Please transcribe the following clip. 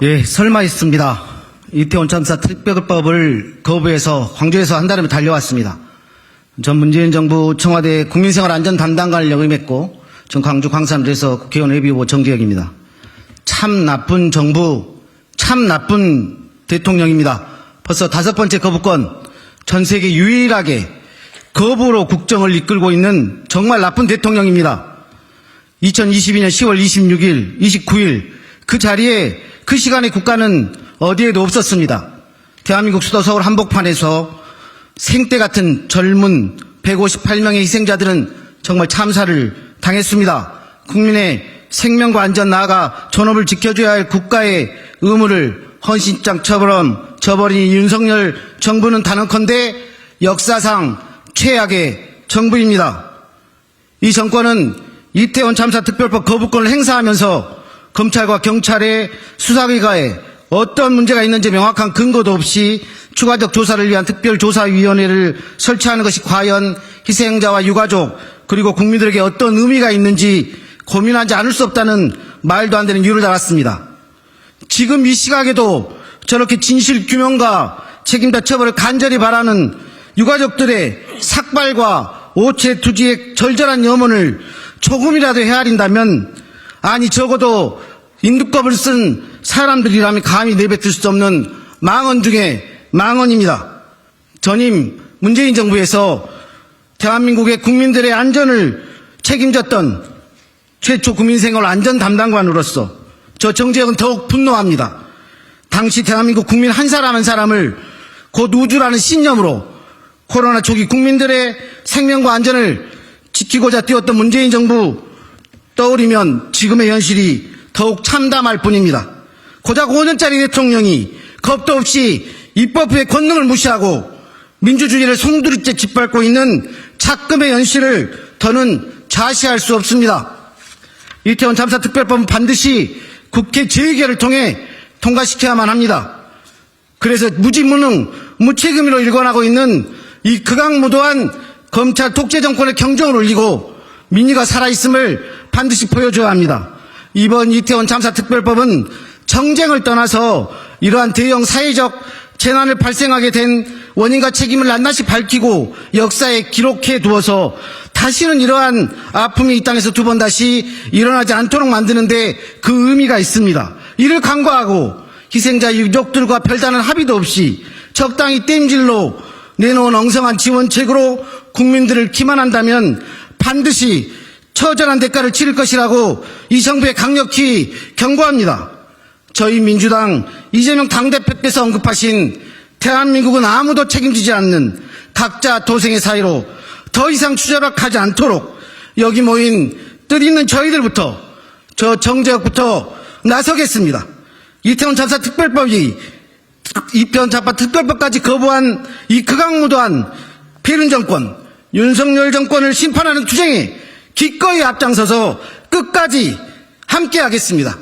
예, 설마 있습니다. 이태원 참사 특별법을 거부해서 광주에서 한 달이면 달려왔습니다. 전 문재인 정부 청와대 국민생활 안전 담당관을 역임했고 전 광주 광산을에서 국회의원 예비후보 정재혁입니다. 참 나쁜 정부, 참 나쁜 대통령입니다. 벌써 5번째 거부권, 전 세계 유일하게 거부로 국정을 이끌고 있는 정말 나쁜 대통령입니다. 2022년 10월 26일, 29일 그 자리에 그 시간에 국가는 어디에도 없었습니다. 대한민국 수도 서울 한복판에서 생떼 같은 젊은 158명의 희생자들은 정말 참사를 당했습니다. 국민의 생명과 안전 나아가 존엄을 지켜줘야 할 국가의 의무를 헌신장처럼 저버린 윤석열 정부는 단언컨대 역사상 최악의 정부입니다. 이 정권은 이태원 참사 특별법 거부권을 행사하면서 검찰과 경찰의 수사기관에 어떤 문제가 있는지 명확한 근거도 없이 추가적 조사를 위한 특별조사위원회를 설치하는 것이 과연 희생자와 유가족 그리고 국민들에게 어떤 의미가 있는지 고민하지 않을 수 없다는 말도 안 되는 이유를 달았습니다. 지금 이 시각에도 저렇게 진실규명과 책임자 처벌을 간절히 바라는 유가족들의 삭발과 오체투지의 절절한 염원을 조금이라도 헤아린다면 아니 적어도 인두껍을 쓴 사람들이라면 감히 내뱉을 수 없는 망언 중에 망언입니다. 전임 문재인 정부에서 대한민국의 국민들의 안전을 책임졌던 최초 국민생활 안전 담당관으로서 저 정재혁은 더욱 분노합니다. 당시 대한민국 국민 한 사람 한 사람을 곧 우주라는 신념으로 코로나 초기 국민들의 생명과 안전을 지키고자 뛰었던 문재인 정부 떠오르면 지금의 현실이 더욱 참담할 뿐입니다. 고작 5년짜리 대통령이 겁도 없이 입법부의 권능을 무시하고 민주주의를 송두리째 짓밟고 있는 작금의 현실을 더는 좌시할 수 없습니다. 이태원 참사 특별법은 반드시 국회 재의결을 통해 통과시켜야만 합니다. 그래서 무지무능 무책임으로 일관하고 있는 이 극악무도한 검찰 독재 정권의 경종을 울리고 민의가 살아있음을 반드시 보여줘야 합니다. 이번 이태원 참사 특별법은 정쟁을 떠나서 이러한 대형 사회적 재난을 발생하게 된 원인과 책임을 낱낱이 밝히고 역사에 기록해 두어서 다시는 이러한 아픔이 이 땅에서 두 번 다시 일어나지 않도록 만드는 데 그 의미가 있습니다. 이를 간과하고 희생자 유족들과 별다른 합의도 없이 적당히 땜질로 내놓은 엉성한 지원책으로 국민들을 기만한다면 반드시 처절한 대가를 치를 것이라고 이 정부에 강력히 경고합니다. 저희 민주당 이재명 당대표께서 언급하신 대한민국은 아무도 책임지지 않는 각자 도생의 사이로 더 이상 추락하지 않도록 여기 모인 뜻있는 저희들부터 저 정재혁부터 나서겠습니다. 이태원 참사 특별법이 이태원 참사 특별법까지 거부한 이 극악무도한 패륜 정권 윤석열 정권을 심판하는 투쟁에 기꺼이 앞장서서 끝까지 함께하겠습니다.